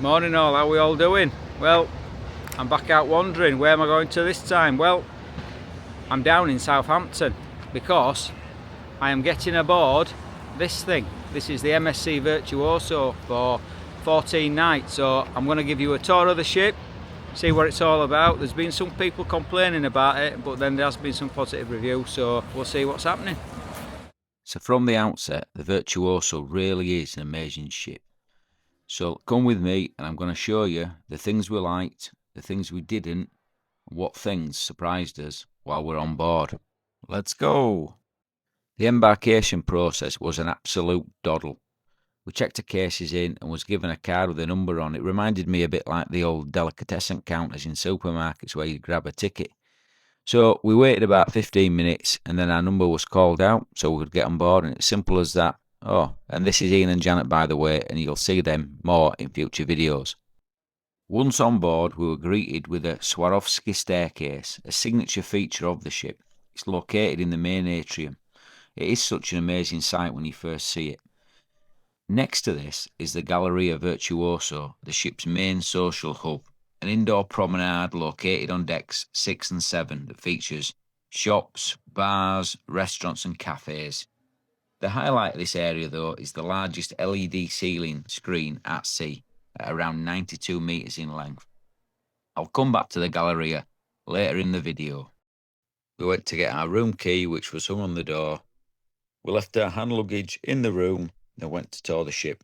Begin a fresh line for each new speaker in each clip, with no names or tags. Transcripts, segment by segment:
Morning all, how are we all doing? Well, I'm back out wandering. Where am I going to this time? Well, I'm down in Southampton because I am getting aboard this thing. This is the MSC Virtuosa for 14 nights. So I'm going to give you a tour of the ship, see what it's all about. There's been some people complaining about it, but then there has been some positive reviews, so we'll see what's happening.
So from the outset, the Virtuoso really is an amazing ship. So come with me and I'm going to show you the things we liked, the things we didn't, and what things surprised us while we're on board. Let's go! The embarkation process was an absolute doddle. We checked the cases in and was given a card with a number on. It reminded me a bit like the old delicatessen counters in supermarkets where you grab a ticket. So we waited about 15 minutes and then our number was called out so we could get on board, and it's simple as that. Oh, and this is Ian and Janet, by the way, and you'll see them more in future videos. Once on board, we were greeted with a Swarovski staircase, a signature feature of the ship. It's located in the main atrium. It is such an amazing sight when you first see it. Next to this is the Galleria Virtuosa, the ship's main social hub, an indoor promenade located on decks 6 and 7 that features shops, bars, restaurants and cafes. The highlight of this area, though, is the largest LED ceiling screen at sea, at around 92 metres in length. I'll come back to the Galleria later in the video. We went to get our room key, which was hung on the door. We left our hand luggage in the room, then went to tour the ship.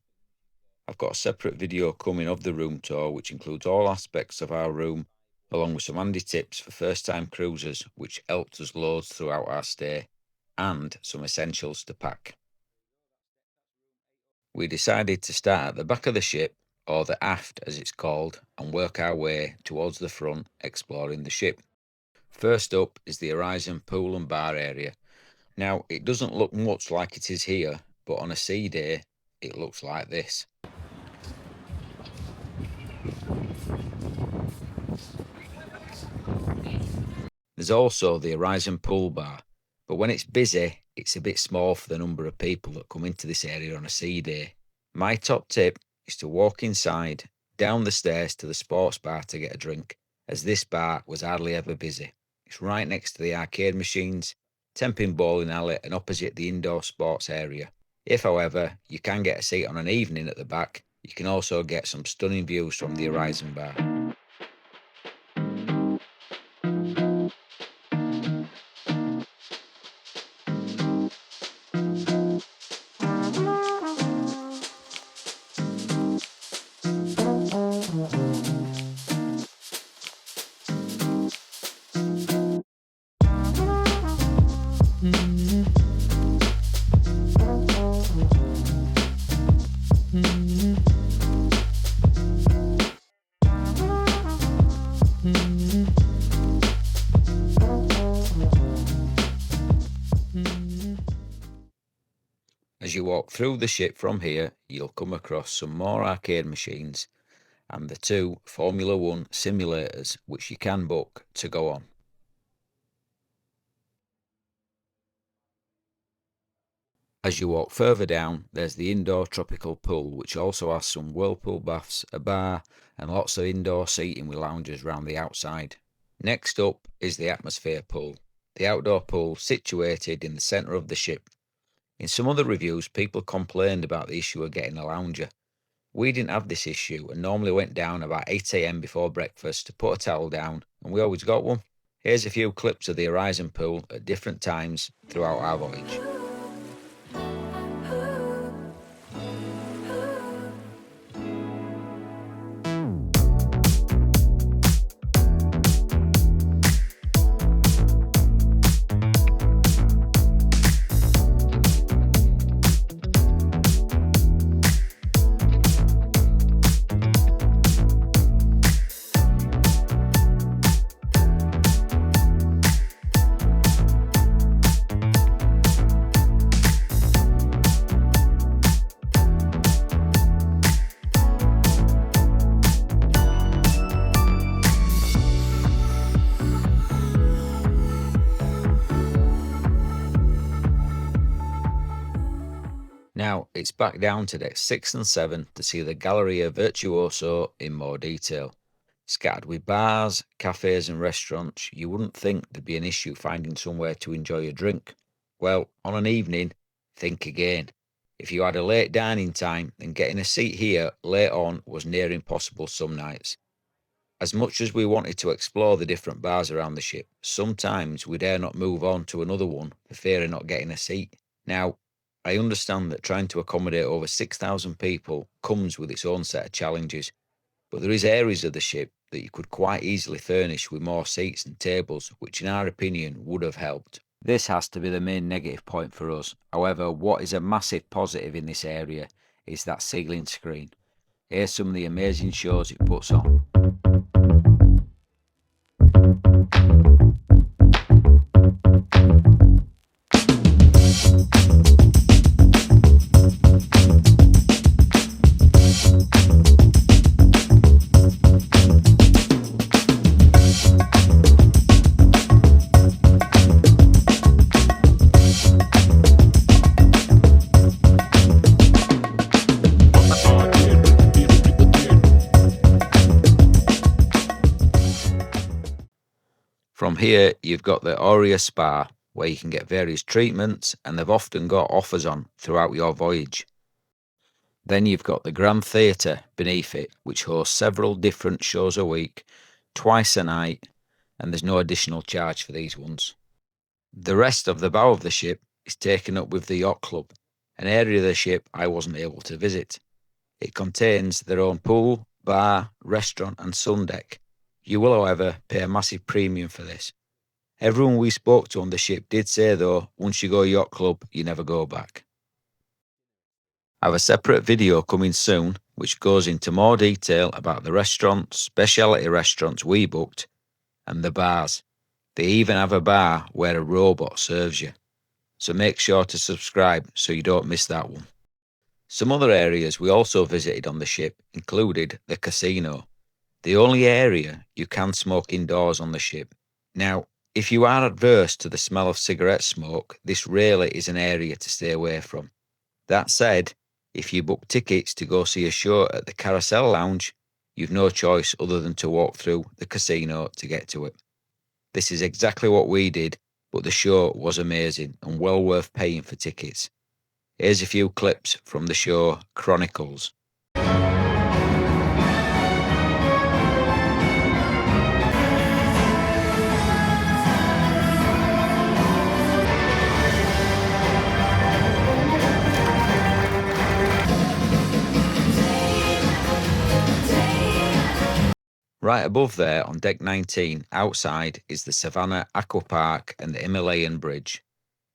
I've got a separate video coming of the room tour, which includes all aspects of our room, along with some handy tips for first-time cruisers, which helped us loads throughout our stay, and some essentials to pack. We decided to start at the back of the ship, or the aft as it's called, and work our way towards the front, exploring the ship. First up is the Horizon pool and bar area. Now, it doesn't look much like it is here, but on a sea day, it looks like this. There's also the Horizon pool bar, but when it's busy, it's a bit small for the number of people that come into this area on a sea day. My top tip is to walk inside, down the stairs to the sports bar to get a drink, as this bar was hardly ever busy. It's right next to the arcade machines, Tenpin bowling alley and opposite the indoor sports area. If, however, you can get a seat on an evening at the back, you can also get some stunning views from the Horizon bar. As you walk through the ship from here, you'll come across some more arcade machines and the 2 Formula 1 simulators which you can book to go on. As you walk further down, there's the indoor tropical pool, which also has some whirlpool baths, a bar and lots of indoor seating with lounges round the outside. Next up is the atmosphere pool, the outdoor pool situated in the centre of the ship. In some other reviews, people complained about the issue of getting a lounger. We didn't have this issue and normally went down about 8 AM before breakfast to put a towel down, and we always got one. Here's a few clips of the Horizon pool at different times throughout our voyage. Now it's back down to decks 6 and 7 to see the Galleria Virtuosa in more detail. Scattered with bars, cafes and restaurants, you wouldn't think there'd be an issue finding somewhere to enjoy a drink. Well, on an evening, think again. If you had a late dining time, then getting a seat here late on was near impossible some nights. As much as we wanted to explore the different bars around the ship, sometimes we dare not move on to another one for fear of not getting a seat. Now, I understand that trying to accommodate over 6,000 people comes with its own set of challenges, but there is areas of the ship that you could quite easily furnish with more seats and tables, which in our opinion would have helped. This has to be the main negative point for us. However, what is a massive positive in this area is that ceiling screen. Here's some of the amazing shows it puts on. From here, you've got the Aurea Spa, where you can get various treatments, and they've often got offers on throughout your voyage. Then you've got the Grand Theatre beneath it, which hosts several different shows a week, twice a night, and there's no additional charge for these ones. The rest of the bow of the ship is taken up with the Yacht Club, an area of the ship I wasn't able to visit. It contains their own pool, bar, restaurant and sun deck. You will, however, pay a massive premium for this. Everyone we spoke to on the ship did say, though, once you go Yacht Club, you never go back. I have a separate video coming soon, which goes into more detail about the restaurants, specialty restaurants we booked, and the bars. They even have a bar where a robot serves you. So make sure to subscribe so you don't miss that one. Some other areas we also visited on the ship included the casino, the only area you can smoke indoors on the ship. Now, if you are adverse to the smell of cigarette smoke, this really is an area to stay away from. That said, if you book tickets to go see a show at the Carousel Lounge, you've no choice other than to walk through the casino to get to it. This is exactly what we did, but the show was amazing and well worth paying for tickets. Here's a few clips from the show Chronicles. Right above there on deck 19, outside, is the Savannah Aqua Park and the Himalayan Bridge.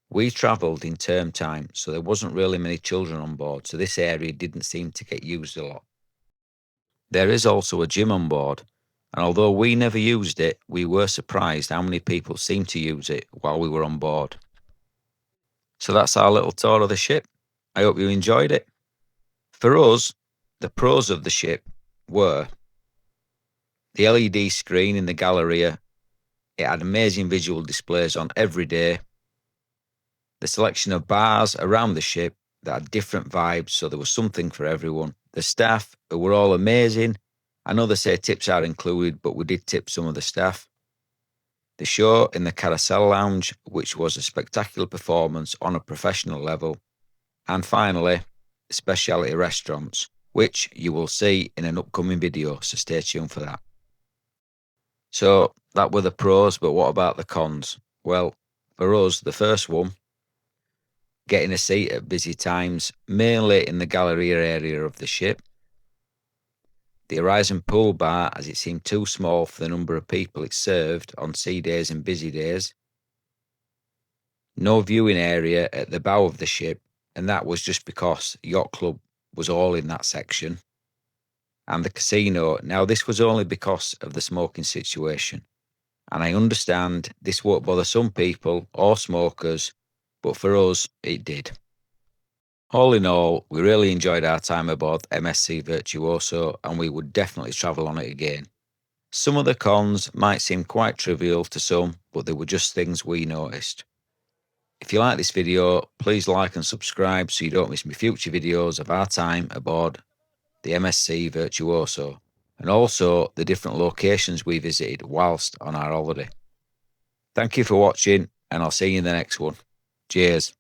We travelled in term time, so there wasn't really many children on board, so this area didn't seem to get used a lot. There is also a gym on board, and although we never used it, we were surprised how many people seemed to use it while we were on board. So that's our little tour of the ship. I hope you enjoyed it. For us, the pros of the ship were the LED screen in the Galleria. It had amazing visual displays on every day. The selection of bars around the ship that had different vibes, so there was something for everyone. The staff, who were all amazing. I know they say tips are included, but we did tip some of the staff. The show in the Carousel Lounge, which was a spectacular performance on a professional level. And finally, the specialty restaurants, which you will see in an upcoming video, so stay tuned for that. So that were the pros, but what about the cons? Well, for us, the first one, getting a seat at busy times, mainly in the Galleria area of the ship. The Horizon Pool Bar, as it seemed too small for the number of people it served on sea days and busy days. No viewing area at the bow of the ship, and that was just because Yacht Club was all in that section. And the casino, now this was only because of the smoking situation. And I understand this won't bother some people or smokers, but for us, it did. All in all, we really enjoyed our time aboard MSC Virtuosa, and we would definitely travel on it again. Some of the cons might seem quite trivial to some, but they were just things we noticed. If you like this video, please like and subscribe so you don't miss my future videos of our time aboard the MSC Virtuosa, and also the different locations we visited whilst on our holiday. Thank you for watching, and I'll see you in the next one. Cheers.